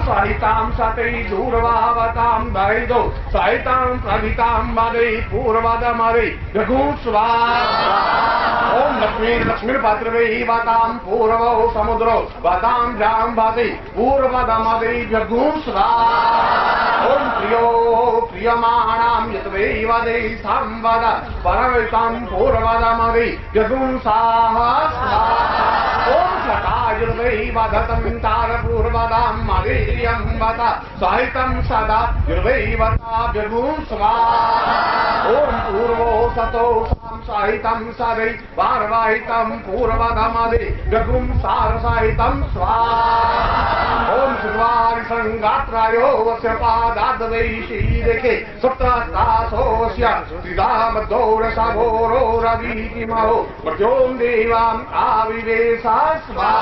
सहितां सतै दूर्वावतां दैदो सहितां प्रभितां वदै पूर्वदमदै रघुस्वाहा। ओम लक्ष्मी पात्रवैवतां पूर्वो समुद्रो वतां जाम्बदै पूर्वदमदै रघुस्वाहा। ओम प्रियो प्रियमाणां यद्वैवदै संवद परवितां पूर्वदमदै रघुस्वाहा। ओम सदायुर्वैवदतं तारपूर्वदां मदेयं वद साहितं सदा युर्वैवता रघुस्वाहा। ओम पूर्वो सतो साहितं सदै वार्वाहितं पूर्वदमदे रघुं सारसाहितं स्वाहा। ओम श्रुवारि संगात्रायो वस्य पादाद्वैशीदेखे सप्तस्तासोऽस्य त्रिधामदोरसभोरो रवीतिमहो मध्यों देवाम् आविवेशा स्वाहा।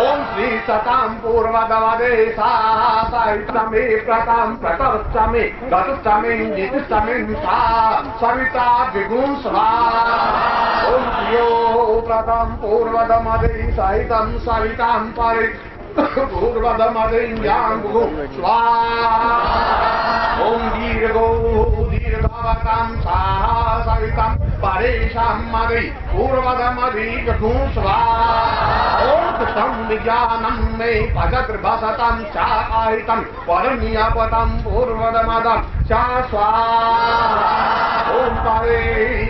ओम श्री सतां पूर्वदमदे साहितमे प्रतां प्रकर्षमे गतुष्टमे जितुष्टमे सा सविता विगुं स्वाहा। ओम प्रियो प्रथम पूर्वदमदे सहितं सवितां परि पूर्वदमदे जाम्बुं स्वाहा। ओम दीर्घो दीर्घवतां साहा सवितां परेशां मदे पूर्वदमदे रघुं स्वाहा। ओम कृतं विज्ञानं मे पदकृभसतं चाहितं परनियपतं पूर्वदमदं चा स्वाहा। ओम परे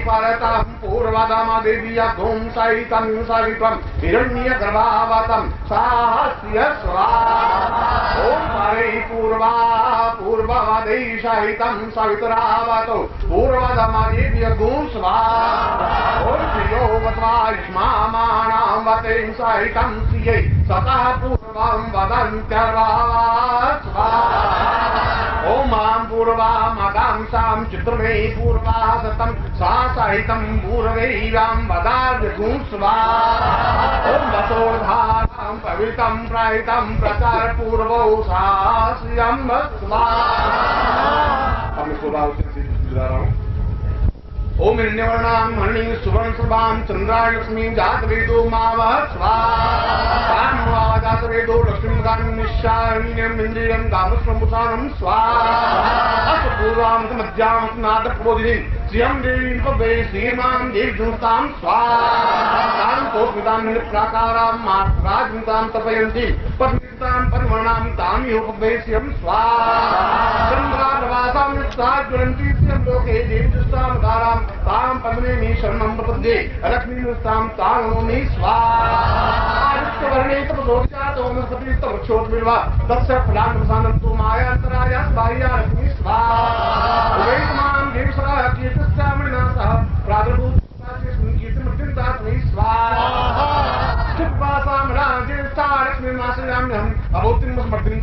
परतं पूर्वदमदिव्यगुं सहितं सवितं हिरण्यगर्भावतं साहस्य स्वाहा। ओम परे पूर्ववदे सहितं सवितुरावतो पूर्वदमदिव्यगुं स्वाहा। ओम प्रियो वत्वायुष्मामाणां वतें सहितं श्रियै सतः पूर्वं वदन्त्यर्वाहा स्वाहा। ओम मां पूर्वा मदां सां चित्रमे पूर्वा सतं सा सहितं पूर्वैवां वदा रघुं स्वाहा। ओम वसोर्धारां पवित्रं प्रहितं प्रचार पूर्वो सास्यं स्वाहा। अब मैं स्वभाव से गुजरा रहा हूँ। ओम हिरण्यवर्णां मणिं सुवर्णसभां चंद्राय लक्ष्मीं जातवेदो मावः स्वाहा। जातवेदो लक्ष्मीं निश्चारण्यम् इन्द्रियं कामस्वमुसानं स्वाहा। अस्तपूर्वां मध्यां नादप्रबोधिनीं श्रियं देवीं पवे श्रीमां देवीजुस्तां स्वाहा। कोस्मितां प्राकारां मात्राजमितां तपयन्तीं पद्मितां पद्मणां तां योपवे श्रियं स्वाहा। चन्द्राप्रभासां निस्साज्वलन्तीं श्रियं लोके देवीजुस्तां धारां तां पद्मिनी शरणं प्रपद्ये लक्ष्मीजुस्तां तां नमामि स्वाहा। वर्णे तपसोजातो वनस्पतिस्तवक्षोद्विल्वा तस्य फलान्वसानन्तु मायान्तराय बाह्या लक्ष्मी स्वाहा। वैष्मां देवसरा कीर्तिस्यामणिना सह प्रादुर्भूतास्मिन् कीर्तिमत्यन्तास्मै स्वाहा। चित्पासां राजेष्ठा लक्ष्मीमाश्रयाम्यहम् अभूतिं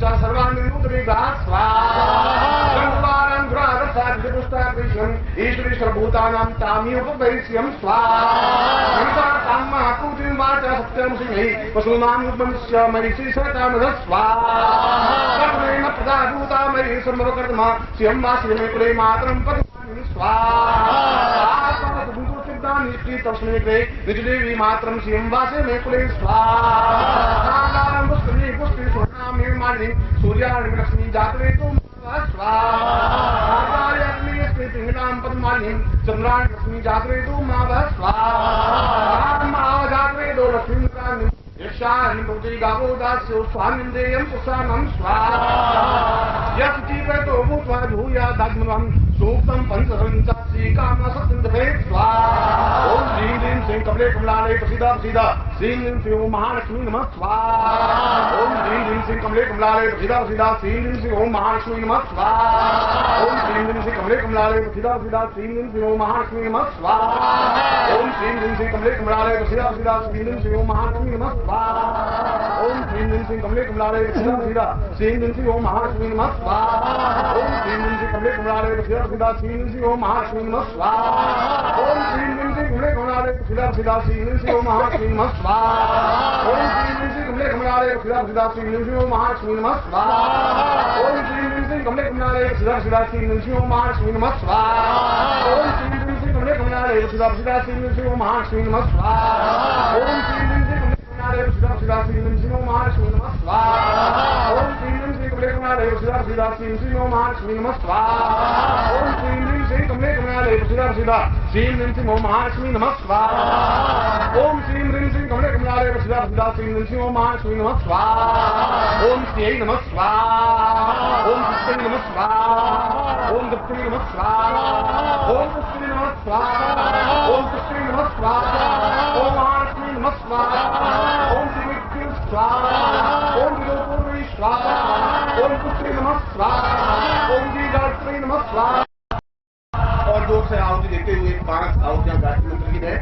च सर्वाणि नूतनेभ्यः स्वाहा। गन्धवारां दुरादसादिपुष्टाकृष्णम् ईश्वरीश्वरभूतानां ताम्योपवैश्यं स्वाहा। तां महापूतिं वाचा सत्यं सिंहै वसूनां युग्मस्य मयि सतामधः स्वाहा। कर्मेण प्रदाभूता मयि सर्वकर्मा श्रियं वास्य मे कुले मातरं पद्मानि स्वाहा। तस्मै कृते निजदेवी मातरं श्रियं वासे मे कुले स्वाहा। पुष्करी पुष्करी स्वर्णां मालिनीं सूर्याणि लक्ष्मी जातवेदो स्वाहा। पिंगलां पद्मालिनीं चंद्राणि लक्ष्मी जातवेदो मावः स्वाहा। जातवेदो लक्ष्मी यक्षाणि भवति गावो दास्यो स्वामिन्देयं पुषाणं स्वाहा। यत् जीवतो भूत्वा भूयादाग्मनं सूक्तं पंचसहस्रांसि कामसत्संधे स्वाहा। ओम ह्रीं ह्रीं श्रीं कमले कमलालये प्रसीदा प्रसीदा श्रीं ह्रीं श्रीं ओम महालक्ष्मी नमः स्वाहा। ओम ह्रीं ह्रीं श्रीं कमले कमलालये प्रसीदा प्रसीदा श्रीं ह्रीं श्रीं ओम महालक्ष्मी नमः स्वाहा। ओम ह्रीं ह्रीं श्रीं कमले कमलालये प्रसीदा प्रसीदा श्रीं ह्रीं श्रीं ओम महालक्ष्मी नमः स्वाहा। ओम ह्रीं ह्रीं श्रीं कमले कमलालये प्रसीदा प्रसीदा श्रीं ह्रीं श्रीं ओम महालक्ष्मी नमः स्वाहा। ओम ह्रीं ह्रीं श्रीं कमले कमलालये प्रसीदा प्रसीदा श्रीं ह्रीं श्रीं ओम महालक्ष्मी नमः स्वाहा। ओम ह्रीं ह्रीं श्रीं कमले कमलालये प्रसीदा प्रसीदा श्रीं ह्रीं श्रीं ओम महालक्ष्मी नमः स्वाहा। ओम ह्रीं ह्रीं श्रीं कमले कमलालये प्रसीदा प्रसीदा श्रीं ह्रीं श्रीं ओम महालक्ष्मी नमः स्वाहा। ओम ह्रीं ह्रीं श्रीं कमले कमलालये प्रसीदा प्रसीदा श्रीं ह्रीं श्रीं ओम महालक्ष्मी नमः स्वाहा। ओम ह्रीं ह्रीं श्रीं कमले कमलालये प्रसीदा प्रसीदा श्रीं ह्रीं श्रीं ओम महालक्ष्मी नमः स्वाहा। ओम ह्रीं ह्रीं श्रीं कमले कमलालये प्रसीदा प्रसीदा श्रीं ह्रीं श्रीं ओम महालक्ष्मी नमः स्वाहा। ओम ह्रीं ह्रीं श्रीं कमले कमलालये प्रसीदा प्रसीदा श्रीं ह्रीं श्रीं ओम महालक्ष्मी नमः स्वाहा। ओम कमलालय प्रसीदा प्रसीदा श्रीं श्रीं ओम महालक्ष्मी नमः स्वाहा ओम श्रीं ह्रीं श्रीं कमले कमलालय प्रसीदा प्रसीदा श्रीं ह्रीं श्रीं ओम महालक्ष्मी नमः स्वाहा ओम श्रीं ह्रीं श्रीं कमले कमलालय प्रसीदा प्रसीदा श्रीं ह्रीं श्रीं ओम महालक्ष्मी नमः स्वाहा ओम श्रीयै नमः स्वाहा ओम पुष्टिं नमः स्वाहा ओम दत्तै नमः स्वाहा ओम पुष्टिं नमः स्वाहा ओम पुष्टिं नमः स्वाहा ओम महालक्ष्मी नमः स्वाहा ओम श्रीविद्युं स्वाहा ओम विदोपूर्वी स्वाहा ओम पुत्री नमः स्वाहा ओम जी गायत्री नमः स्वाहा। और जोर से आहुति देते हुए 5 आहुतियां गायत्री मंत्र की है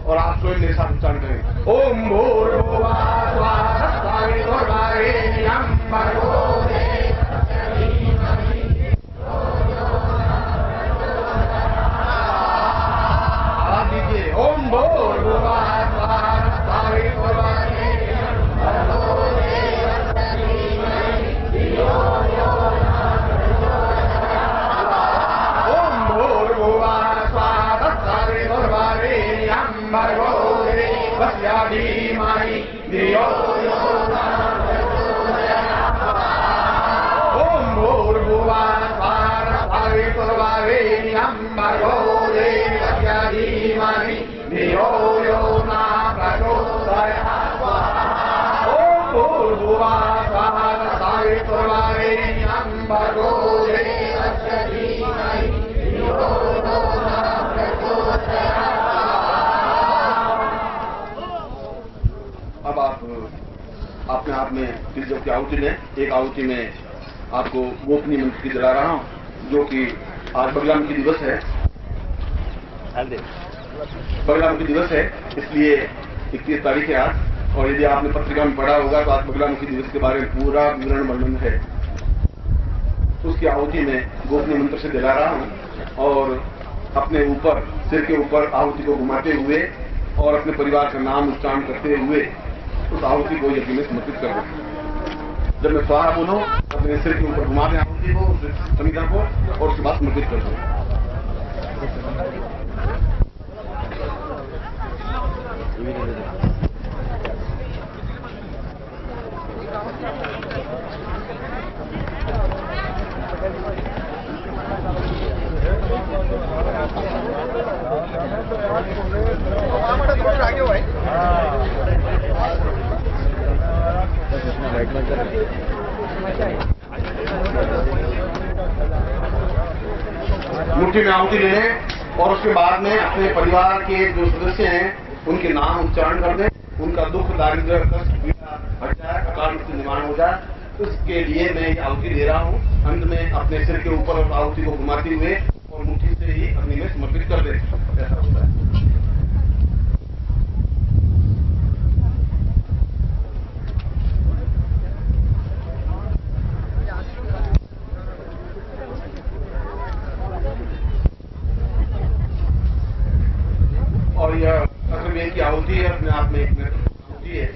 और आप स्वयं मेरे साथ उच्चारण करें। ओम भूर्भुवः स्वः सवितुर्वरेण्यं भर्गो ओम भूर्भुवः स्वः सवितुर्वरेण्यं भर्गो ओम भूर्भुवः स्वः सवितुर्वरेण्यं भर्गो देवस्य धीमहि धियो यो नः प्रचोदयात् ओम भूर्भुवः स्वः सवितुर्वरेण्यं भर्गो देवस्य धीमहि धियो यो नः प्रचोदयात् ओम भूर्भुवः स्वः सवितुर्वरेण्यं भर्गो देवस्य धीमहि धियो यो नः प्रचोदयात्। अब आप अपने आप में इस जो की आहुति में एक आहुति में आपको गोपनीय मंत्र की दिला रहा हूं जो कि आज बगलामुखी दिवस है। बगलामुखी दिवस है इसलिए 31 तारीख है आज और यदि आपने पत्रिका में पढ़ा होगा तो आज बगलामुखी दिवस के बारे में पूरा विवरण वर्णन है। उसकी आहुति में गोपनीय मंत्र से दिला रहा हूं और अपने ऊपर सिर के ऊपर आहुति को घुमाते हुए और अपने परिवार का नाम उच्चारण करते हुए उस आहुति को यज्ञ में समर्पित कर दो। जब मैं स्वाहा बोलूं अपने सिर के ऊपर घुमा दें आहुति को समिधा को और उसके बाद समर्पित कर दो। मुट्ठी में आहुति ले लें और उसके बाद में अपने परिवार के जो सदस्य हैं उनके नाम उच्चारण कर दें। उनका दुख दारिद्र्य कष्ट पीड़ा हट जाए, अकाल मृत्यु निवारण हो जाए, उसके लिए मैं ये आहुति दे रहा हूँ। अंत में अपने सिर के ऊपर उस आहुति को घुमाते हुए और मुट्ठी से ही अग्नि में समर्पित कर दें। ऐसा होता है। और यह अग्निवेद की आहुति है, अपने आप में एक आहुति है।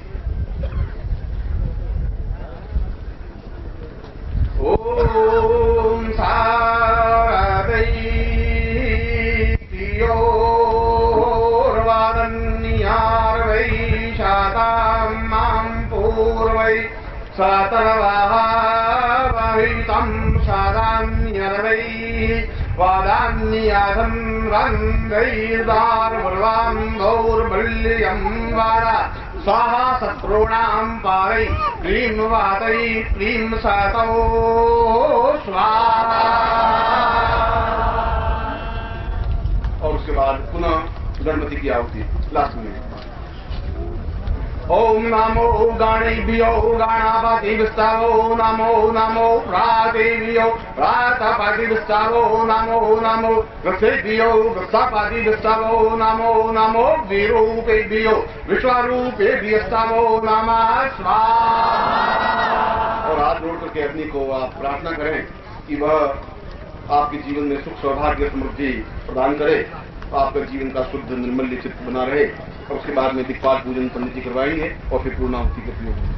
ओम सारदैत्योर्वादन्यार्वै शातां मां पूर्वै सातर्वाहितं शादान्यर्वै वादान्याधं रन्दैर्दार्वल्वां गौर्बल्यं वारा स्वाहा शत्रूणां पारै क्लीं वातै क्लीं सतौ स्वाहा। और उसके बाद पुनः गणपति की आहुति लास्ट में। ओम नमो गणेभ्यो गणपतिभिस्तवो नमो नमो प्रातेभ्यो प्रातपतिभिस्तवो नमो नमो वृक्षेभ्यो वृक्षपतिभिस्तवो नमो नमो विरूपेभ्यो विश्वरूपेभ्यस्तवो नमः स्वाहा। और हाथ जोड़ करके अग्नि को आप प्रार्थना करें कि वह आपके जीवन में सुख सौभाग्य समृद्धि प्रदान करे, आपका जीवन का शुद्ध निर्मल चित्त बना रहे। और उसके बाद में दिक्पाल पूजन पंडित जी करवाएंगे और फिर पूर्णाहुति का प्रयोग होगा।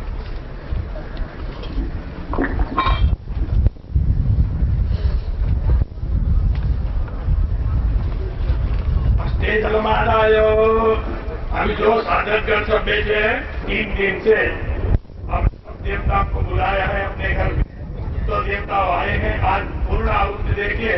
अस्ते जलमालाय हम जो साधक कर सब बैठे हैं 3 दिन से हम देवता को बुलाया है अपने घर में, तो देवता आए हैं, आज पूर्ण आहुति देखिए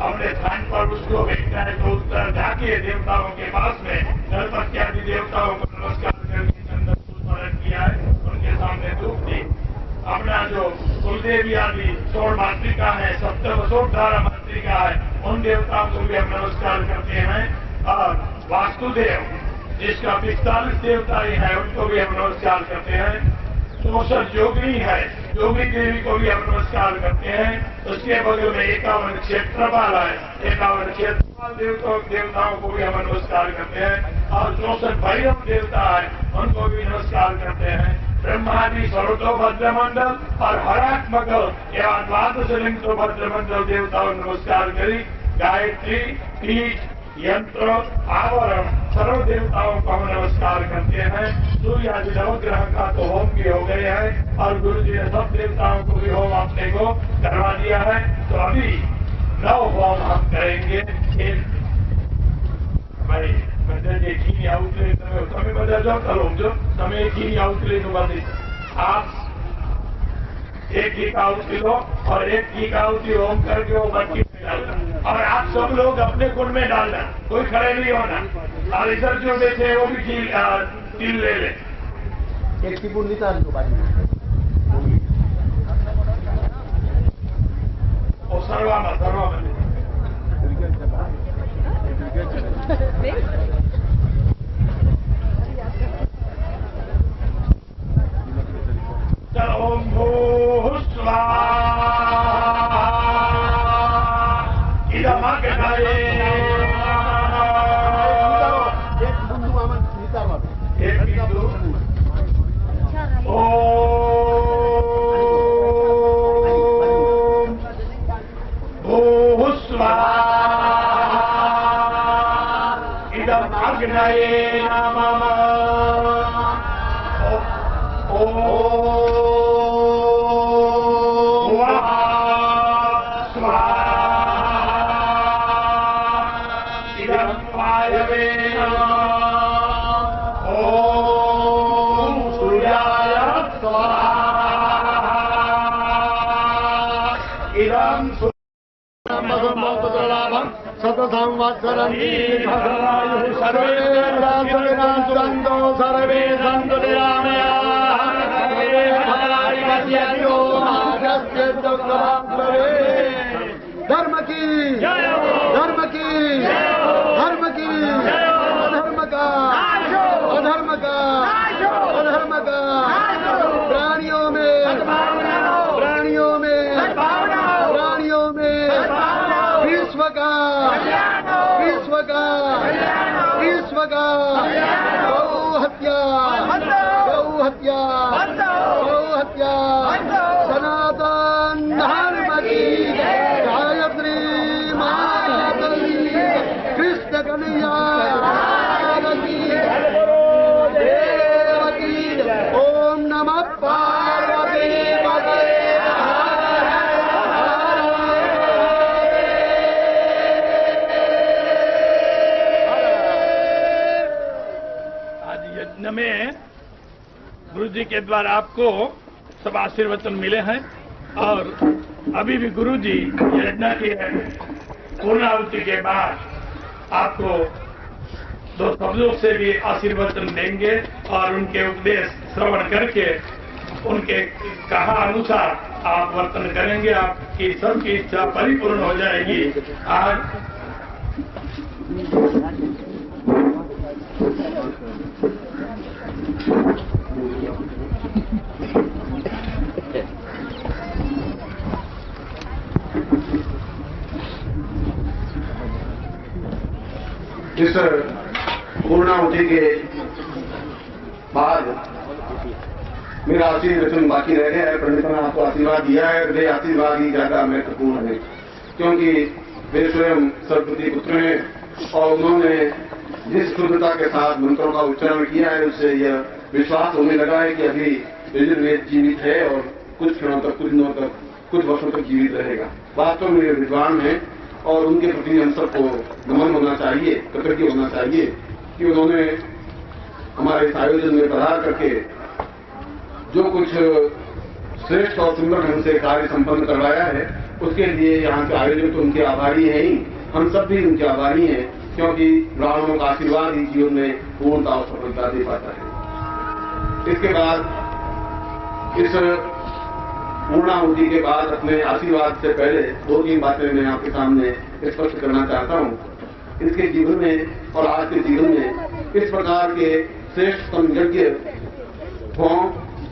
अपने स्थान पर उसको भेजना है तो उत्तर जाके देवताओं के पास में गणपति आदि देवताओं को नमस्कार करके चंदन पुष्प अर्पण किया है, उनके सामने धूप दी। अपना जो कुलदेवी आदि 16 मातृका है, 17 मातृका है, उन देवताओं को भी हम नमस्कार करते हैं। और वास्तुदेव जिसका 45 देवताएं हैं उनको भी हम नमस्कार करते हैं। 64 योगिनी है, योगी देवी को भी हम नमस्कार करते हैं। उसके बगल में 51 क्षेत्रपाल है, 51 क्षेत्रपाल देवताओं को भी हम नमस्कार करते हैं। और 64 भैरव देवता है, उनको भी नमस्कार करते हैं। ब्रह्मादि सर्वतो भद्रमंडल और हरात्मक एवं द्वादशलिंग तो भद्रमंडल देवताओं नमस्कार करी। गायत्री, पीठ, यंत्र, आवरण सर्व देवताओं को हम नमस्कार करते हैं। सूर्य आदि नवग्रह का तो होम भी हो गए हैं और गुरु जी ने सब देवताओं को भी होम अपने को करवा दिया है। तो अभी 9 होम हम करेंगे। भाई घी आउटले તમે બધા જો કરો જો તમે घी आउटले बंदी आप एक घी का आउटली लो और एक घी का आउटली होम करके वो मटकी में डालना और आप सब लोग अपने कुंड में डालना, कोई खड़े नहीं होना। और इधर जो बैठे वो भी घी तिल ले ले। एक टीपुर निकाल दो बाजू और सर्वा में ओम भूः स्वाहा इदमग्नये एक बिंदु आमन निकाल एक बिंदु ओम भूः स्वाहा इदमग्नये नमः। संवत्सरं सर्वे सुरंदो सर्वे सन्तु निरामयाः धर्म की धर्म की धर्म की अधर्म का अधर्म का अधर्म का प्राणियों में प्राणियों में प्राणियों में विश्व का विश्व का विश्व का गौ हत्या गौ हत्या गौ हत्या सनातन धर्म की गायत्री माता की कृष्ण कन्हैया देव की ओम नमः पार्वती पते। में गुरु जी के द्वारा आपको सब आशीर्वचन मिले हैं और अभी भी गुरु जी यज्ञ की पूर्णाहुति के बाद आपको 2 शब्दों से भी आशीर्वचन देंगे और उनके उपदेश श्रवण करके उनके कहा अनुसार आप वर्तन करेंगे। आपकी सबकी इच्छा परिपूर्ण हो जाएगी। आज इस पूर्णाहुति के बाद मेरा आशीर्वचन बाकी रह गया है। पंडित ने आपको आशीर्वाद दिया है, वे आशीर्वाद ही ज्यादा महत्वपूर्ण है क्योंकि वे स्वयं सरस्वती पुत्र हैं और उन्होंने जिस शुद्धता के साथ मंत्रों का उच्चारण किया है उससे यह विश्वास होने लगा है कि अभी यजुर्वेद जीवित है और कुछ क्षणों तक, कुछ दिनों तक, कुछ वर्षों तक जीवित रहेगा। वास्तव में वे विद्वान हैं और उनके प्रति हम सबको नमन होना चाहिए, कृतज्ञ होना चाहिए कि उन्होंने हमारे इस आयोजन में पधार करके जो कुछ श्रेष्ठ और सुंदर ढंग से कार्य संपन्न करवाया है, उसके लिए यहाँ के आयोजक तो उनके आभारी हैं ही, हम सब भी उनके आभारी हैं, क्योंकि ब्राह्मणों का आशीर्वाद ही जीवन में पूर्णता और सफलता दे पाता है। इसके बाद इस पूर्णाहुति के बाद अपने आशीर्वाद से पहले 2-3 बातें मैं आपके सामने स्पष्ट करना चाहता हूँ। इसके जीवन में और आज के जीवन में इस प्रकार के श्रेष्ठतम यज्ञ हों,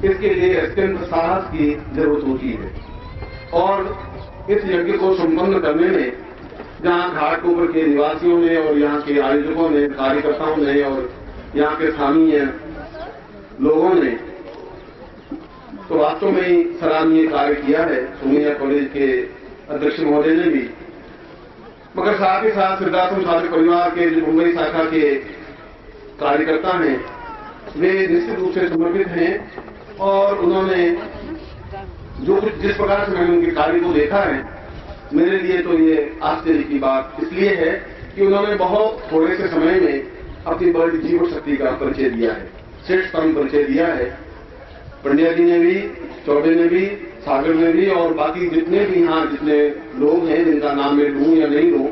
इसके लिए अत्यंत साहस की जरूरत होती है। और इस यज्ञ को संपन्न करने में जहाँ घाटकोपर के निवासियों ने और यहाँ के आयोजकों ने, कार्यकर्ताओं ने और यहाँ के स्थानीय लोगों ने तो वास्तव में ही सराहनीय कार्य किया है, सोनिया कॉलेज के अध्यक्ष महोदय ने भी, मगर साथ ही साथ सिद्धाश्रम साधक परिवार के जो मुंबई शाखा के कार्यकर्ता हैं, वे निश्चित रूप से समर्पित हैं और उन्होंने जो कुछ जिस प्रकार से मैंने उनके कार्य को देखा है, मेरे लिए तो ये आश्चर्य की बात इसलिए है कि उन्होंने बहुत थोड़े से समय में अपनी बड़ी जीवन शक्ति का परिचय दिया है, श्रेष्ठतम परिचय दिया है। पंड्या जी ने भी, चौबे ने भी, सागर ने भी और बाकी जितने भी यहाँ जितने लोग हैं जिनका नाम मैं लूं या नहीं लूं,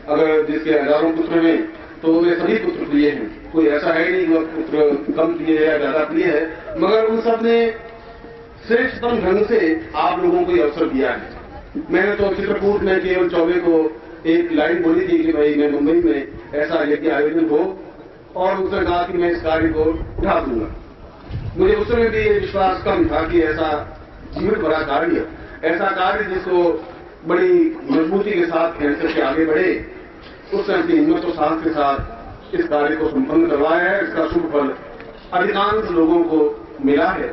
अगर जिसके हजारों पुत्र हैं तो वे सभी पुत्र प्रिय हैं, कोई ऐसा है नहीं जो पुत्र कम प्रिय है या ज्यादा प्रिय है, मगर उन सब ने श्रेष्ठतम ढंग से आप लोगों को ये अवसर दिया है। मैंने तो चित्रकूट में केवल चौबे को एक लाइन बोली थी कि भाई मैं मुंबई में ऐसा यज्ञ आयोजन हो, और उसने कहा कि मैं इस कार्य को उठा दूंगा। मुझे उस समय भी ये विश्वास कम था कि ऐसा जीवित भरा कार्य, ऐसा कार्य जिसको बड़ी मजबूती के साथ खेल करके आगे बढ़े, उस समय की हिम्मत और साहस के साथ इस कार्य को संपन्न करवाया है। इसका शुभ फल अधिकांश लोगों को मिला है।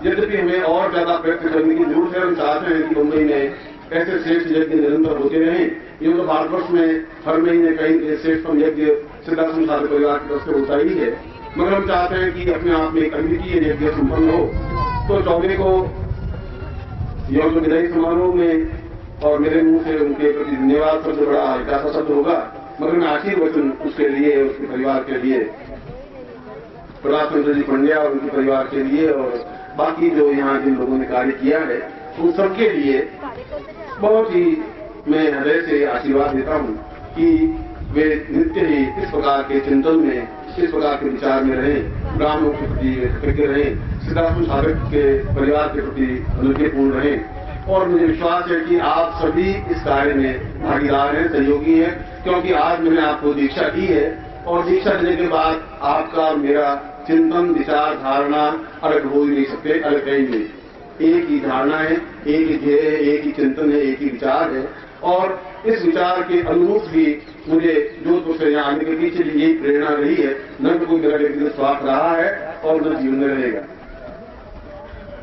यद्यपि हमें और ज्यादा प्रयत्न करने की जरूरत है। हम चाहते हैं कि मुंबई में ऐसे श्रेष्ठ यज्ञ निरंतर होते रहें। यूं तो भारतवर्ष में हर महीने कहीं श्रेष्ठतम यज्ञ सिद्धाश्रम साधक परिवार की तरफ से होता ही है, मगर हम चाहते हैं कि अपने आप में एक अद्वितीय यज्ञ संपन्न हो। तो चौबे को योग विदाई समारोह में और मेरे मुंह से उनके प्रति धन्यवाद शब्द बड़ा हल्का सा शब्द होगा, मगर मैं आशीर्वचन उसके लिए, उसके परिवार के लिए, प्रहलाद चंद्र जी पंड्या और उनके परिवार के लिए और बाकी जो यहाँ जिन लोगों ने कार्य किया है उन सबके लिए बहुत ही मैं हृदय से आशीर्वाद देता हूँ कि वे नित्य ही इस प्रकार के चिंतन में, इस प्रकार के विचार में रहें, ब्राह्मणों के प्रति कृतज्ञ रहें, सिद्धाश्रम साधक के परिवार के प्रति अनुज्ञपूर्ण रहें। और मुझे विश्वास है कि आप सभी इस कार्य में भागीदार हैं, सहयोगी हैं, क्योंकि आज मैंने आपको दीक्षा दी है और दीक्षा देने के बाद आपका और मेरा चिंतन, विचार, धारणा अलग हो ही नहीं सकते, अलग कहेंगे। एक ही धारणा है, एक ही ध्येय है, एक ही चिंतन है, एक ही विचार है। और इस विचार के अनुरूप भी मुझे जोधपुर से यहाँ आने के पीछे भी यही प्रेरणा रही है, न तो कोई मेरा व्यक्तिगत स्वार्थ रहा है और न जीवन में रहेगा।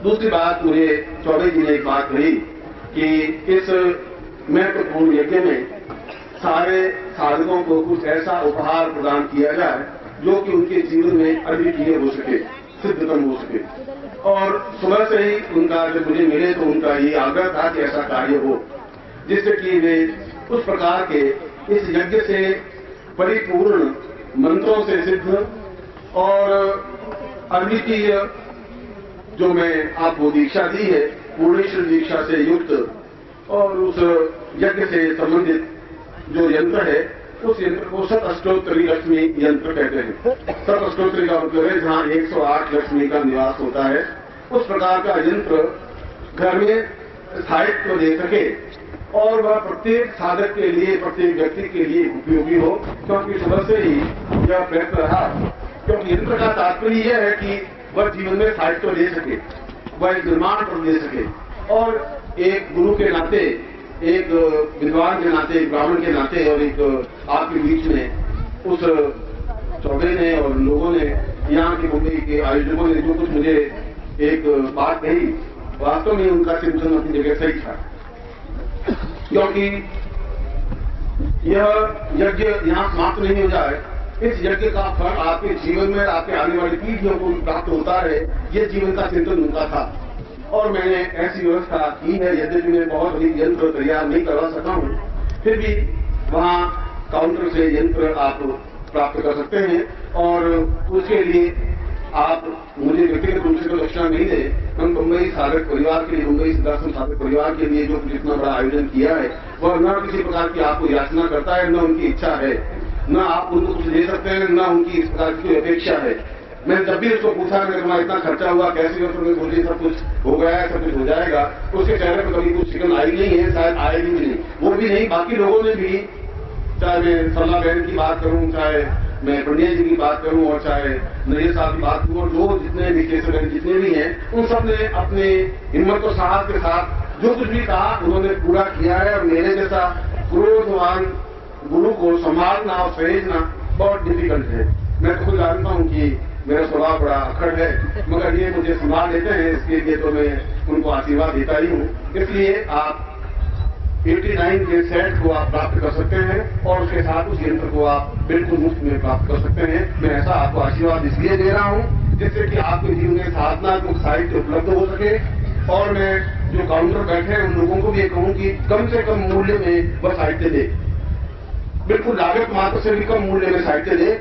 दूसरी बात, मुझे चौबे जी ने एक बात कही कि इस महत्वपूर्ण यज्ञ में सारे साधकों को कुछ ऐसा उपहार प्रदान किया जाए जो कि उनके जीवन में अद्वितीय हो सके, सिद्धतम हो सके। और सुबह से ही उनका जब मुझे मिले तो उनका ये आग्रह था कि ऐसा कार्य हो जिससे कि वे उस प्रकार के इस यज्ञ से परिपूर्ण, मंत्रों से सिद्ध और अद्वितीय जो मैं आपको दीक्षा दी है, पूर्णेश्वर दीक्षा से युक्त और उस यज्ञ से संबंधित जो यंत्र है, उस यंत्र को सत अष्टोत्तरी लक्ष्मी यंत्र कहते हैं। सत अष्टोत्तरी का मतलब है जहाँ 108 लक्ष्मी का निवास होता है, उस प्रकार का यंत्र घर में स्थायित्व दे सके और वह प्रत्येक साधक के लिए, प्रत्येक व्यक्ति के लिए उपयोगी हो। क्योंकि सुबह से ही यह प्रयत्न रहा, क्योंकि यंत्र का तात्पर्य यह है कि वह जीवन में स्थायित्व दे सके, वह एक निर्माण पर दे सके। और एक गुरु के नाते, एक विद्वान के नाते, एक ब्राह्मण के नाते और एक आपके बीच में उस चौबे ने और लोगों ने, यहाँ के मुंबई के आयोजकों ने जो कुछ मुझे एक बात कही, वास्तव में उनका चिंतन अपनी जगह सही था। क्योंकि यह यज्ञ यहाँ समाप्त नहीं हो जाए, इस यज्ञ का फल आपके जीवन में, आपके आने वाली पीढ़ियों को प्राप्त होता है, ये जीवन का चिंतन उनका था। और मैंने ऐसी व्यवस्था की है, यद्यपि मैं बहुत अधिक यंत्र तैयार नहीं करवा सका हूँ, फिर भी वहाँ काउंटर से यंत्र आप प्राप्त कर सकते हैं और उसके लिए आप मुझे व्यक्तिगत रूप से कोई दक्षिणा नहीं दे। हम बम्बई साधक परिवार के लिए, बम्बई सिद्धाश्रम साधक परिवार के लिए जो कुछ इतना बड़ा आयोजन किया है, वह न किसी प्रकार की आपको याचना करता है, न उनकी इच्छा है, न आप उनको कुछ दे सकते हैं, न उनकी इस प्रकार की अपेक्षा है। मैंने जब भी उसको पूछा कि तुम्हारा इतना खर्चा हुआ कैसे, उसने बोली सब कुछ हो गया है, सब कुछ हो जाएगा। उसके चेहरे पर कभी कुछ शिकन आई नहीं है, शायद आएगी भी नहीं। वो भी नहीं, बाकी लोगों ने भी, चाहे मैं सरला बहन की बात करूं, चाहे मैं पंडिया जी की बात करूं, और चाहे नैयर साहब की बात करूं, और जो जितने भी केसर बहन जितने भी हैं, उन सब ने अपने हिम्मत और साहस के साथ जो कुछ भी कहा उन्होंने पूरा किया है। और मेरे जैसा क्रोधवान गुरु को संभालना और सहेजना बहुत डिफिकल्ट है। मैं तो खुद जानता हूं कि मेरा स्वभाव बड़ा अखड़ है, मगर ये मुझे संभाल लेते हैं, इसके लिए तो मैं उनको आशीर्वाद देता ही हूं। इसलिए आप 89 के सेट को आप प्राप्त कर सकते हैं, और उसके साथ उस यंत्र को आप बिल्कुल मुफ्त में प्राप्त कर सकते हैं। मैं ऐसा आपको आशीर्वाद इसलिए दे रहा हूं जिससे कि आपके जीवन में साधनात्मक साहित्य उपलब्ध हो सके। और मैं जो काउंटर बैठे हैं उन लोगों को भी ये कहूं कि कम से कम मूल्य में वह साहित्य दे, बिल्कुल लागत मात्र से भी कम मूल्य में साहित्य दे,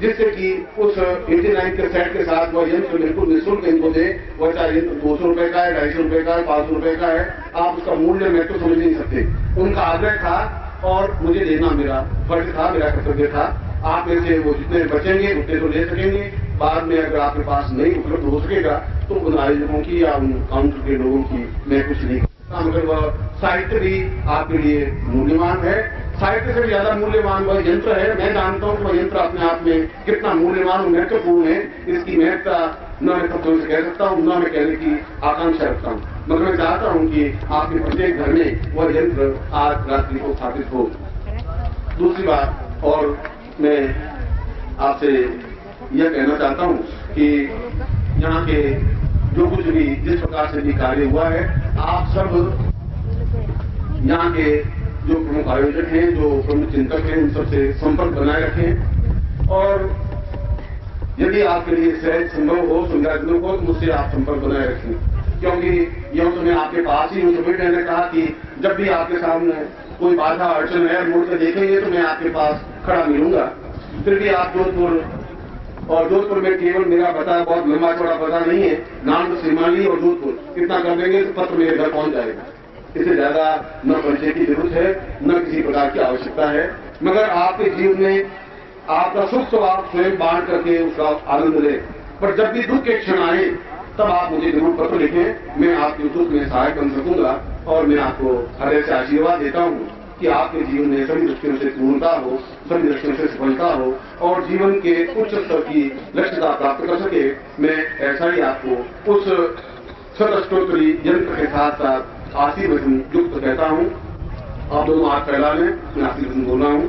जिससे कि उस 89 के सेट के साथ वह यंत्र बिल्कुल निःशुल्क इनको दे। वह चाहे यंत्र 200 रुपए का है, 250 रुपए का है, 500 रुपए का है, आप उसका मूल्य मैं तो समझ नहीं सकते। उनका आग्रह था और मुझे देना मेरा फर्ज था, मेरा कर्तव्य था। आप में से वो जितने बचेंगे उतने तो ले सकेंगे, बाद में अगर आपके पास नहीं उपलब्ध हो सकेगा तो उन आयोजकों की या उन काउंटर के लोगों की मैं कुछ नहीं करता। मगर वह साहित्य भी आपके लिए मूल्यवान है। साहित्य से भी ज्यादा मूल्यवान वह यंत्र है। मैं जानता हूं कि वह यंत्र अपने आप में कितना मूल्यवान और महत्वपूर्ण है। इसकी महत्ता न मैं शब्दों से कह सकता हूं, न मैं कहने की आकांक्षा रखता हूं, मगर मैं चाहता हूं कि आपके प्रत्येक घर में वह यंत्र आज रात्रि को स्थापित हो। दूसरी बात, और मैं आपसे यह कहना चाहता हूं कि यहाँ के जो कुछ भी जिस प्रकार से भी कार्य हुआ है, आप सब यहाँ के जो प्रमुख आयोजक हैं, जो प्रमुख चिंतक हैं, उन सबसे संपर्क बनाए रखें। और यदि आपके लिए सहज संभव हो, सुविधाजनक हो, तो मुझसे आप संपर्क बनाए रखें, क्योंकि यह तो मैं आपके पास ही हूं। तो मैंने कहा कि जब भी आपके सामने कोई बाधा अड़चन है, मुड़ कर देखेंगे तो मैं आपके पास खड़ा मिलूंगा। फिर भी आप जोधपुर, और जोधपुर में केवल मेरा पता बहुत लंबा चौड़ा पता नहीं है, नाम तो सिमाली और जोधपुर इतना कर देंगे तो पत्र मेरे घर पहुंच जाएगा। इससे ज्यादा न परिचय की जरूरत है, न किसी प्रकार की आवश्यकता है। मगर आपके जीवन में आपका सुख तो आप स्वयं बांट करके उसका आनंद लें, पर जब भी दुख के क्षण आए तब आप मुझे जरूर पत्र लिखें। मैं आपके दुख में सहायक बन सकूंगा। और मैं आपको हृदय से आशीर्वाद देता हूं कि आपके जीवन में सभी दृष्टियों से पूर्णता हो, सभी दृष्टियों से सफलता हो, और जीवन के उच्च स्तर की लक्ष्यता प्राप्त कर सके। मैं ऐसा ही आपको उस शतस्तोत्री यंत्र के साथ साथ आशीर्वचन युक्त कहता हूं। आप दोनों हाथ फैला लें, मैं आशीर्वचन बोल रहा हूं।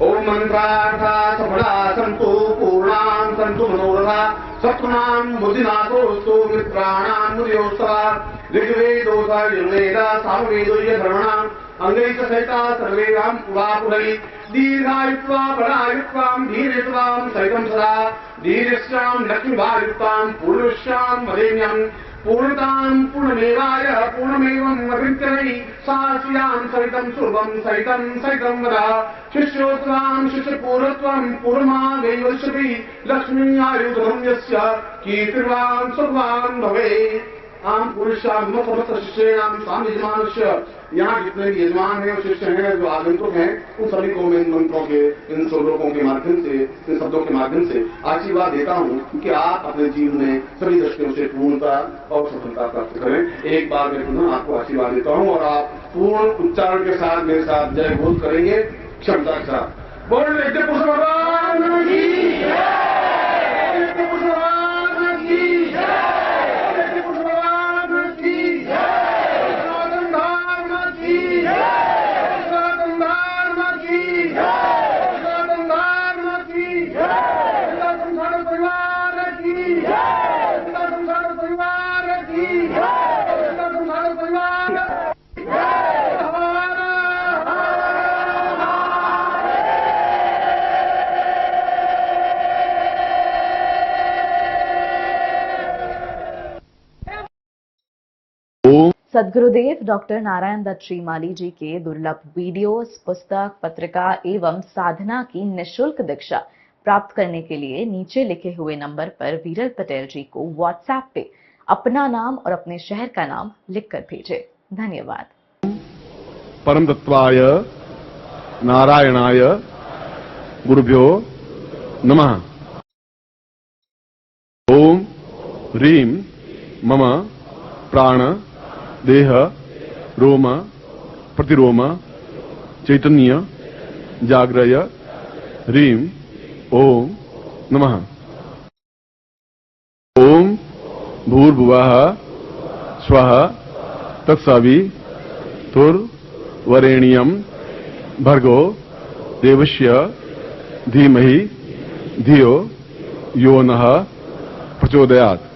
ओम मंत्रार्था सफला संतु पूर्णां संतु मनोरथा सत्वनां बुद्धिनाथोस्तु मित्राणां मुदयोस्तवा ऋग्वेदोसा यजुर्वेदा सामवेदो यधर्मणां अंगैः सहिता सर्वेषां पुरापुरै दीर्घायुत्वा बलायुत्वां धीरेत्वां सहितं सदा धीरस्यां लक्ष्मीभायुक्तां पूर्णस्यां वदेम्यहम् पूर्णतां पूर्णमेवाय पूर्णमेवं अभिक्रमणि सास्यां सहितं सुर्वं सहितं वद शिष्योत्वां शिष्यपूर्वत्वं पूर्णमावेवश्यपि लक्ष्मी आयुधं यस्य कीर्तिर्वान् सुर्वान् भवेत्। आम पुरुषार्थ समस्त शिष्याणां स्वामी यजमानस्य, यहाँ जितने भी यजमान हैं और शिष्य हैं, जो आगंतुक हैं, उन सभी को मैं इन मंत्रों के, इन श्लोकों के माध्यम से, इन शब्दों के माध्यम से आशीर्वाद देता हूँ कि आप अपने जीवन में सभी दृष्टियों से पूर्णता और सफलता प्राप्त करें। एक बार मैं पुनः आपको आशीर्वाद देता हूँ, और आप पूर्ण उच्चारण के साथ मेरे साथ जय घोष करेंगे क्षमता के साथ। बोल यज्ञ पुरुष भगवान की जय, यज्ञ पुरुष भगवान की जय, यज्ञ पुरुष भगवान की जय, सनातन धर्म की जय, सनातन धर्म की जय, सनातन धर्म की जय, सनातन धर्म परिवार की जय, सनातन धर्म परिवार की जय, सनातन धर्म परिवार की जय। सद्गुरुदेव डॉक्टर नारायण दत्त श्रीमाली जी के दुर्लभ वीडियोस, पुस्तक, पत्रिका एवं साधना की निःशुल्क दीक्षा प्राप्त करने के लिए नीचे लिखे हुए नंबर पर वीरल पटेल जी को व्हाट्सएप पे अपना नाम और अपने शहर का नाम लिखकर भेजें। धन्यवाद। परम तत्वाय नारायणाय गुरुभ्यो नमः। ओम ह्रीं मम प्राण देह रोम प्रतिरोम चैतन्य जाग्रय ह्रीं ओम नमः। ओम भूर्भुवः स्वः तत्सवितुर्वरेण्यं भर्गो देवस्य धीमहि धियो यो नः प्रचोदयात्।